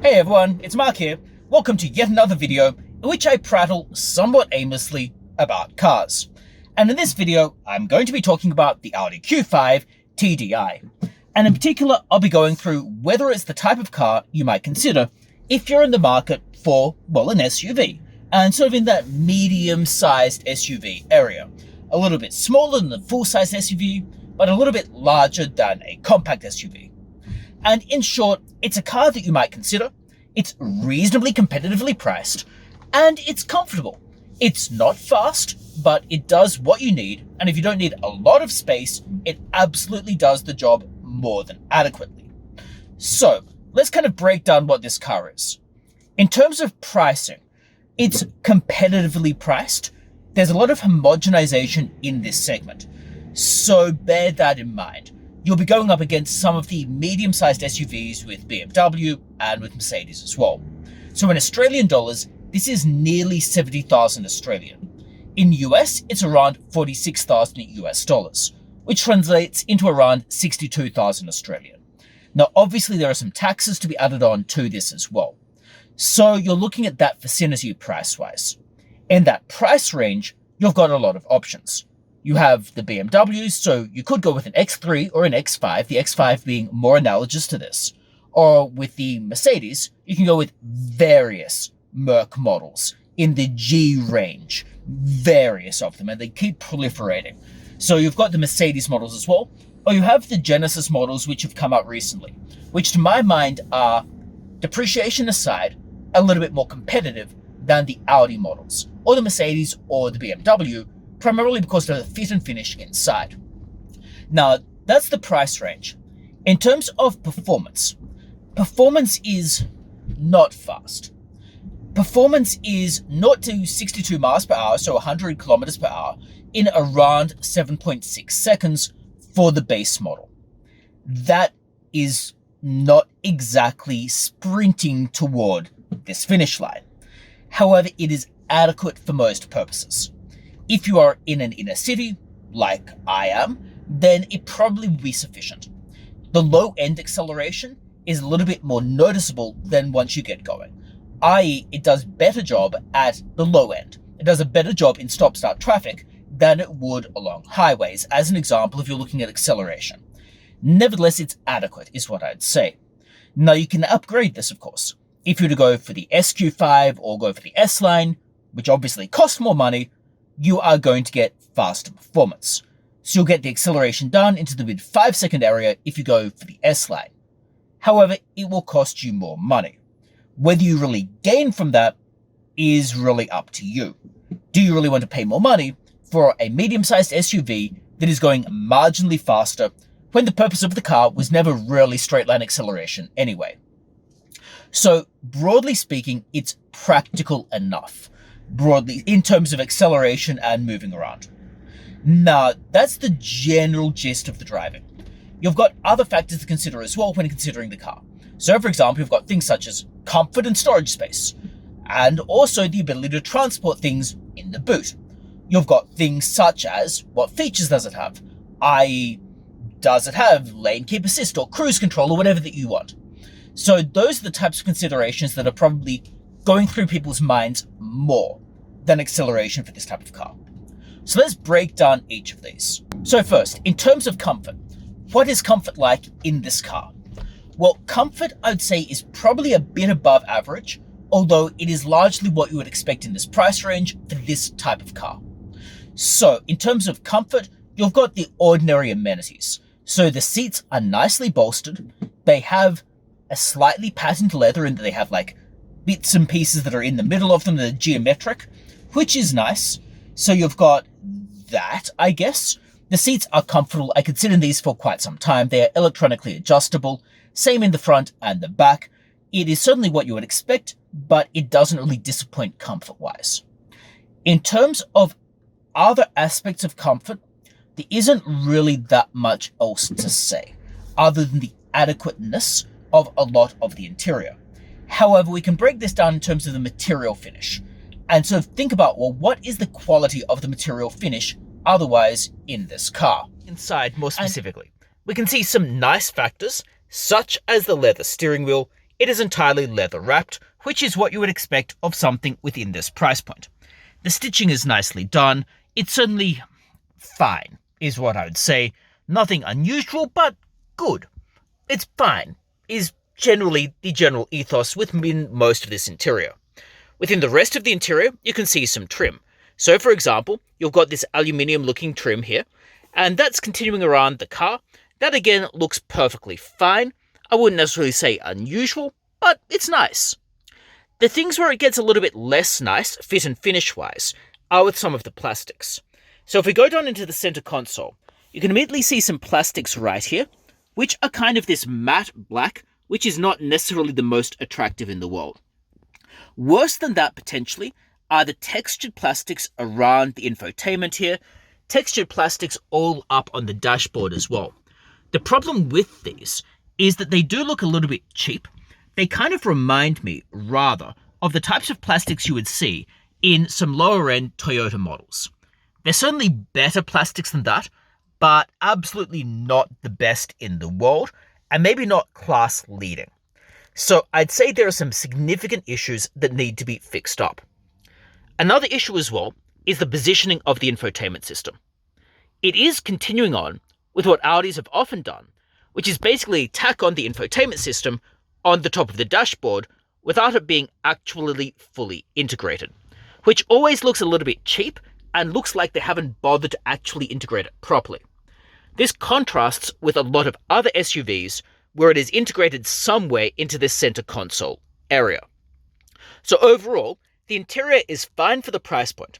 Hey everyone, it's Mark here. Welcome to yet another video in which I prattle somewhat aimlessly about cars. And in this video, I'm going to be talking about the Audi Q5 TDI. And in particular, I'll be going through whether it's the type of car you might consider if you're in the market for, well, an SUV. And sort of in that medium-sized SUV area. A little bit smaller than the full-size SUV, but a little bit larger than a compact SUV. And in short, it's a car that you might consider. It's reasonably competitively priced, and it's comfortable. It's not fast, but it does what you need, and if you don't need a lot of space, it absolutely does the job more than adequately. So, let's kind of break down what this car is. In terms of pricing, it's competitively priced. There's a lot of homogenization in this segment, so bear that in mind. You'll be going up against some of the medium-sized SUVs with BMW and with Mercedes as well. So in Australian dollars, this is nearly 70,000 Australian. In US, it's around 46,000 US dollars, which translates into around 62,000 Australian. Now, obviously, there are some taxes to be added on to this as well. So you're looking at that vicinity price-wise. In that price range, you've got a lot of options. You have the BMWs, so you could go with an X3 or an X5, the X5 being more analogous to this. Or with the Mercedes, you can go with various Merc models in the G range, various of them, and they keep proliferating. So you've got the Mercedes models as well, or you have the Genesis models which have come out recently, which to my mind are, depreciation aside, a little bit more competitive than the Audi models, or the Mercedes or the BMW, primarily because of the fit and finish inside. Now, that's the price range. In terms of performance is not fast. Performance is 0 to 62 miles per hour, so 100 kilometers per hour, in around 7.6 seconds for the base model. That is not exactly sprinting toward this finish line. However, it is adequate for most purposes. If you are in an inner city, like I am, then it probably will be sufficient. The low-end acceleration is a little bit more noticeable than once you get going, i.e. it does better job at the low end. It does a better job in stop-start traffic than it would along highways, as an example if you're looking at acceleration. Nevertheless, it's adequate, is what I'd say. Now, you can upgrade this, of course. If you were to go for the SQ5 or go for the S-Line, which obviously costs more money, you are going to get faster performance. So you'll get the acceleration down into the mid 5-second area if you go for the S-Line. However, it will cost you more money. Whether you really gain from that is really up to you. Do you really want to pay more money for a medium-sized SUV that is going marginally faster when the purpose of the car was never really straight-line acceleration anyway? So, broadly speaking, it's practical enough. Broadly, in terms of acceleration and moving around. Now, that's the general gist of the driving. You've got other factors to consider as well when considering the car. So, for example, you've got things such as comfort and storage space, and also the ability to transport things in the boot. You've got things such as, what features does it have? i.e., does it have lane keep assist or cruise control or whatever that you want? So those are the types of considerations that are probably going through people's minds more than acceleration for this type of car. So let's break down each of these. So first, in terms of comfort, what is comfort like in this car? Well, comfort, I'd say, is probably a bit above average, although it is largely what you would expect in this price range for this type of car. So in terms of comfort, you've got the ordinary amenities. So the seats are nicely bolstered. They have a slightly patterned leather in that they have like bits and pieces that are in the middle of them that are geometric, which is nice. So you've got that, I guess. The seats are comfortable. I could sit in these for quite some time. They are electronically adjustable. Same in the front and the back. It is certainly what you would expect, but it doesn't really disappoint comfort-wise. In terms of other aspects of comfort, there isn't really that much else to say, other than the adequateness of a lot of the interior. However, we can break this down in terms of the material finish. And so think about, well, what is the quality of the material finish otherwise in this car? Inside, more specifically, we can see some nice factors, such as the leather steering wheel, it is entirely leather wrapped, which is what you would expect of something within this price point. The stitching is nicely done. It's certainly fine, is what I would say. Nothing unusual, but good. It's fine, is generally the general ethos within most of this interior. Within the rest of the interior, you can see some trim. So for example, you've got this aluminium looking trim here, and that's continuing around the car. That again looks perfectly fine. I wouldn't necessarily say unusual, but it's nice. The things where it gets a little bit less nice, fit and finish wise, are with some of the plastics. So if we go down into the center console, you can immediately see some plastics right here, which are kind of this matte black, which is not necessarily the most attractive in the world. Worse than that potentially are the textured plastics around the infotainment here, textured plastics all up on the dashboard as well. The problem with these is that they do look a little bit cheap. They kind of remind me, rather, of the types of plastics you would see in some lower-end Toyota models. They're certainly better plastics than that, but absolutely not the best in the world, and maybe not class-leading. So I'd say there are some significant issues that need to be fixed up. Another issue as well is the positioning of the infotainment system. It is continuing on with what Audis have often done, which is basically tack on the infotainment system on the top of the dashboard without it being actually fully integrated, which always looks a little bit cheap and looks like they haven't bothered to actually integrate it properly. This contrasts with a lot of other SUVs where it is integrated somewhere into this center console area. So overall, the interior is fine for the price point,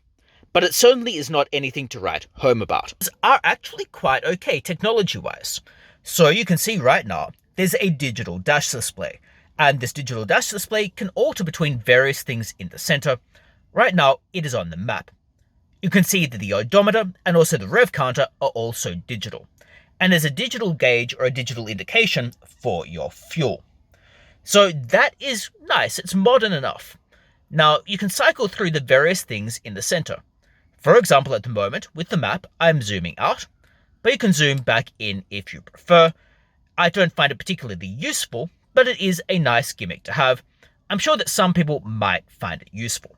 but it certainly is not anything to write home about. These are actually quite okay technology-wise. So you can see right now, there's a digital dash display, and this digital dash display can alter between various things in the center. Right now, it is on the map. You can see that the odometer and also the rev counter are also digital, and there's a digital gauge or a digital indication for your fuel. So that is nice, it's modern enough. Now, you can cycle through the various things in the center. For example, at the moment, with the map, I'm zooming out, but you can zoom back in if you prefer. I don't find it particularly useful, but it is a nice gimmick to have. I'm sure that some people might find it useful.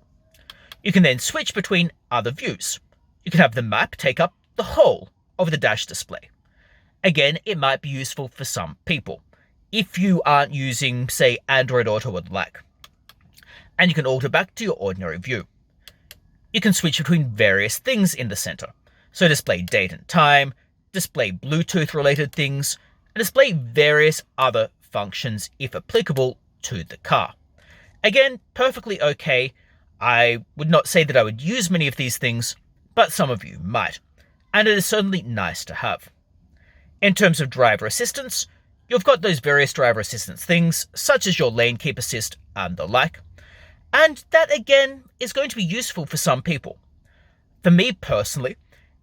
You can then switch between other views. You can have the map take up the whole of the dash display. Again, it might be useful for some people, if you aren't using, say, Android Auto or the like. And you can alter back to your ordinary view. You can switch between various things in the center. So display date and time, display Bluetooth related things, and display various other functions if applicable to the car. Again, perfectly okay. I would not say that I would use many of these things, but some of you might. And it is certainly nice to have. In terms of driver assistance, you've got those various driver assistance things, such as your lane keep assist and the like. And that, again, is going to be useful for some people. For me personally,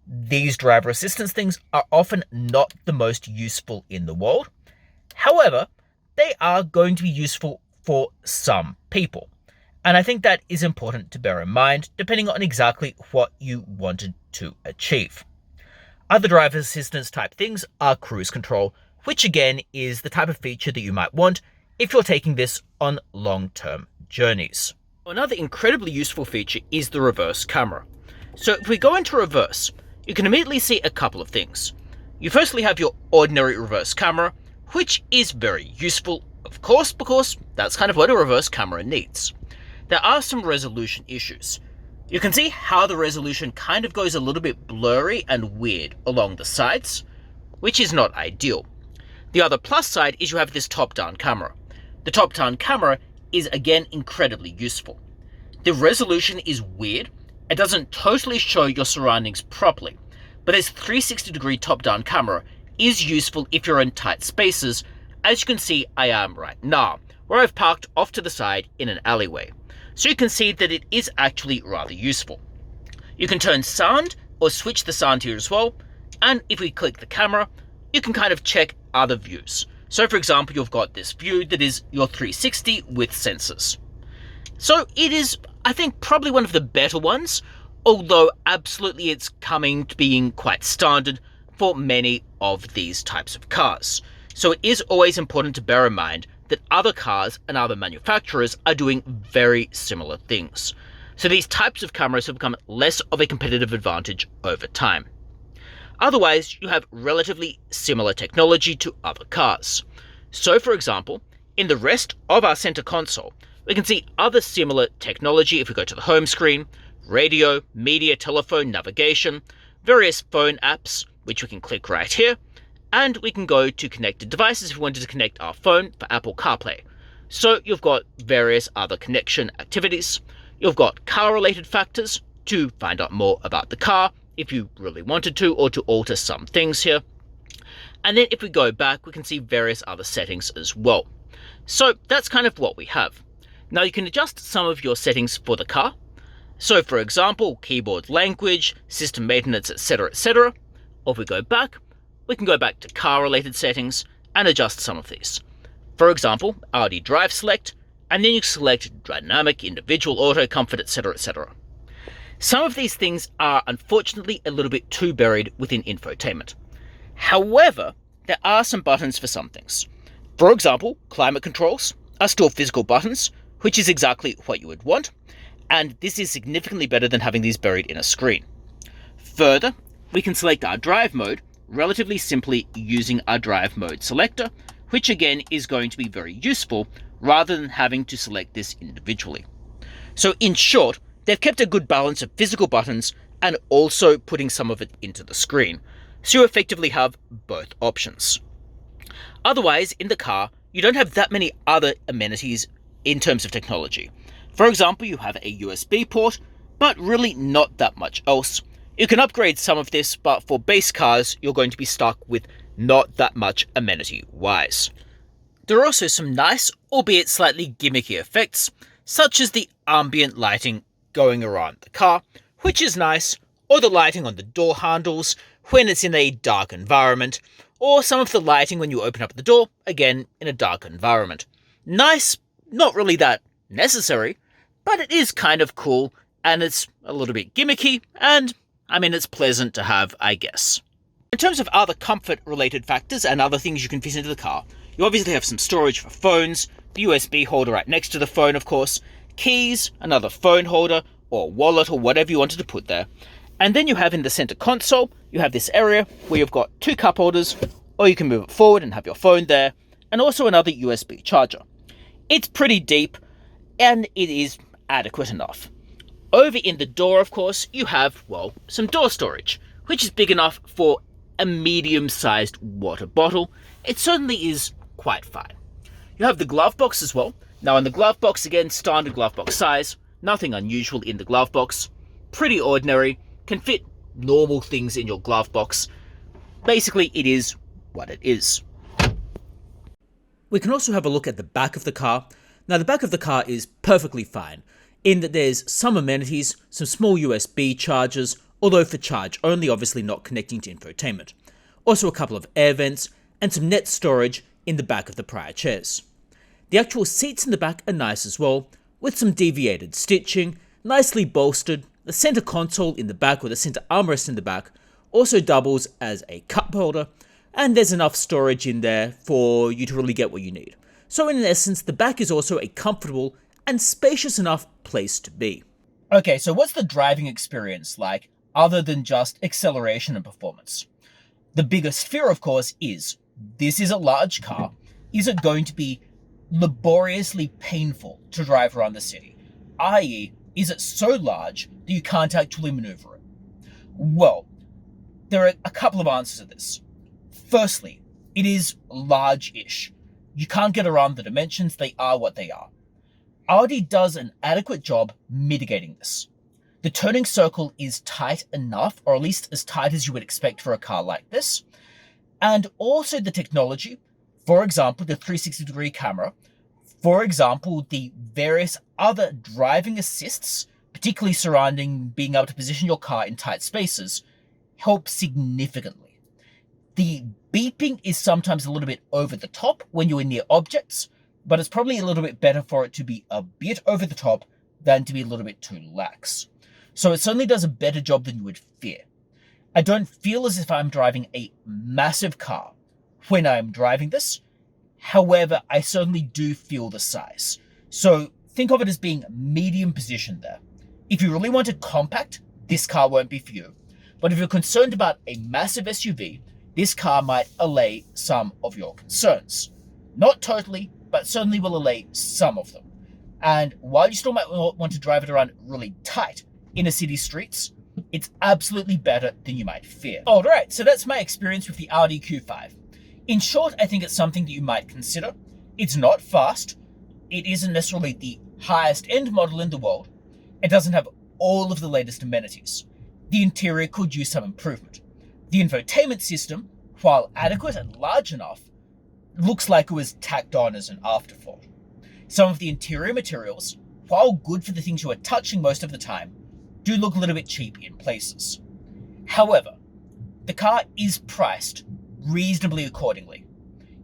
these driver assistance things are often not the most useful in the world. However, they are going to be useful for some people. And I think that is important to bear in mind, depending on exactly what you wanted to achieve. Other driver assistance type things are cruise control, which again is the type of feature that you might want if you're taking this on long-term journeys. Another incredibly useful feature is the reverse camera. So if we go into reverse, you can immediately see a couple of things. You firstly have your ordinary reverse camera, which is very useful, of course, because that's kind of what a reverse camera needs. There are some resolution issues. You can see how the resolution kind of goes a little bit blurry and weird along the sides, which is not ideal. The other plus side is you have this top-down camera. The top-down camera is again incredibly useful. The resolution is weird. It doesn't totally show your surroundings properly, but this 360-degree top-down camera is useful if you're in tight spaces, as you can see I am right now, where I've parked off to the side in an alleyway. So you can see that it is actually rather useful. You can turn sound or switch the sound here as well, and if we click the camera, you can kind of check other views. So for example, you've got this view that is your 360 with sensors. So it is, I think, probably one of the better ones, although absolutely it's coming to being quite standard for many of these types of cars. So it is always important to bear in mind that other cars and other manufacturers are doing very similar things. So these types of cameras have become less of a competitive advantage over time. Otherwise, you have relatively similar technology to other cars. So for example, in the rest of our center console, we can see other similar technology if we go to the home screen, radio, media, telephone, navigation, various phone apps, which we can click right here, and we can go to connected devices if we wanted to connect our phone for Apple CarPlay. So you've got various other connection activities. You've got car-related factors to find out more about the car if you really wanted to, or to alter some things here. And then if we go back, we can see various other settings as well. So that's kind of what we have. Now you can adjust some of your settings for the car. So for example, keyboard language, system maintenance, etc., etc. Or if we go back, we can go back to car-related settings and adjust some of these. For example, Audi Drive Select, and then you select Dynamic, Individual, Auto, Comfort, etc., etc. Some of these things are unfortunately a little bit too buried within infotainment. However, there are some buttons for some things. For example, climate controls are still physical buttons, which is exactly what you would want, and this is significantly better than having these buried in a screen. Further, we can select our drive mode relatively simply using our drive mode selector, which again is going to be very useful rather than having to select this individually. So in short, they've kept a good balance of physical buttons and also putting some of it into the screen, so you effectively have both options. Otherwise, in the car, you don't have that many other amenities in terms of technology. For example, you have a USB port, but really not that much else. You can upgrade some of this, but for base cars, you're going to be stuck with not that much amenity-wise. There are also some nice, albeit slightly gimmicky effects, such as the ambient lighting going around the car, which is nice, or the lighting on the door handles when it's in a dark environment, or some of the lighting when you open up the door, again in a dark environment. Nice, not really that necessary, but it is kind of cool, and it's a little bit gimmicky, and I mean, it's pleasant to have, I guess. In terms of other comfort-related factors and other things you can fit into the car, you obviously have some storage for phones, the USB holder right next to the phone, of course, keys, another phone holder, or wallet, or whatever you wanted to put there. And then you have in the center console, you have this area where you've got two cup holders, or you can move it forward and have your phone there, and also another USB charger. It's pretty deep, and it is adequate enough. Over in the door, of course, you have, well, some door storage, which is big enough for a medium-sized water bottle. It certainly is quite fine. You have the glove box as well. Now in the glove box, again, standard glove box size, nothing unusual in the glove box. Pretty ordinary, can fit normal things in your glove box. Basically, it is what it is. We can also have a look at the back of the car. Now the back of the car is perfectly fine, in that there's some amenities, some small USB chargers, although for charge only, obviously not connecting to infotainment. Also a couple of air vents, and some net storage in the back of the prior chairs. The actual seats in the back are nice as well, with some deviated stitching, nicely bolstered. The center console in the back, or the center armrest in the back, also doubles as a cup holder, and there's enough storage in there for you to really get what you need. So in essence, the back is also a comfortable and spacious enough place to be. Okay, so what's the driving experience like, other than just acceleration and performance? The biggest fear, of course, is this is a large car. Is it going to be laboriously painful to drive around the city? I.e., is it so large that you can't actually maneuver it? Well, there are a couple of answers to this. Firstly, it is large-ish. You can't get around the dimensions, they are what they are. Audi does an adequate job mitigating this. The turning circle is tight enough, or at least as tight as you would expect for a car like this. And also the technology, for example, the 360-degree camera, for example, the various other driving assists, particularly surrounding being able to position your car in tight spaces, help significantly. The beeping is sometimes a little bit over the top when you're near objects, but it's probably a little bit better for it to be a bit over the top than to be a little bit too lax. So it certainly does a better job than you would fear. I don't feel as if I'm driving a massive car when I'm driving this. However, I certainly do feel the size. So think of it as being medium position there. If you really want a compact, this car won't be for you. But if you're concerned about a massive SUV, this car might allay some of your concerns. Not totally, but certainly will allay some of them. And while you still might want to drive it around really tight inner city streets, it's absolutely better than you might fear. Alright, so that's my experience with the Audi Q5. In short, I think it's something that you might consider. It's not fast. It isn't necessarily the highest end model in the world. It doesn't have all of the latest amenities. The interior could use some improvement. The infotainment system, while adequate and large enough, looks like it was tacked on as an afterthought. Some of the interior materials, while good for the things you are touching most of the time, do look a little bit cheap in places. However, the car is priced reasonably accordingly.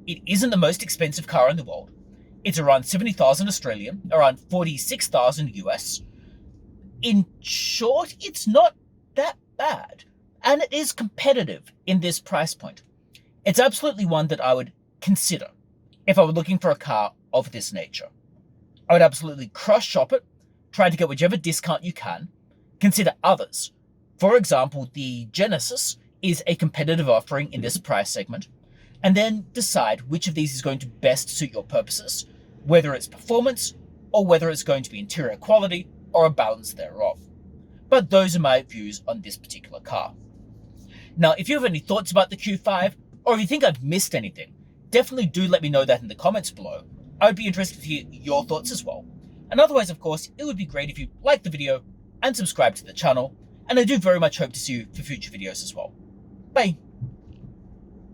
It isn't the most expensive car in the world. It's around 70,000 Australian, around 46,000 US. In short, it's not that bad, and it is competitive in this price point. It's absolutely one that I would consider if I were looking for a car of this nature. I would absolutely cross-shop it, try to get whichever discount you can, consider others. For example, the Genesis is a competitive offering in this price segment, and then decide which of these is going to best suit your purposes, whether it's performance or whether it's going to be interior quality or a balance thereof. But those are my views on this particular car. Now, if you have any thoughts about the Q5, or if you think I've missed anything, definitely do let me know that in the comments below. I would be interested to hear your thoughts as well. And otherwise, of course, it would be great if you liked the video and subscribe to the channel, and I do very much hope to see you for future videos as well. Bye!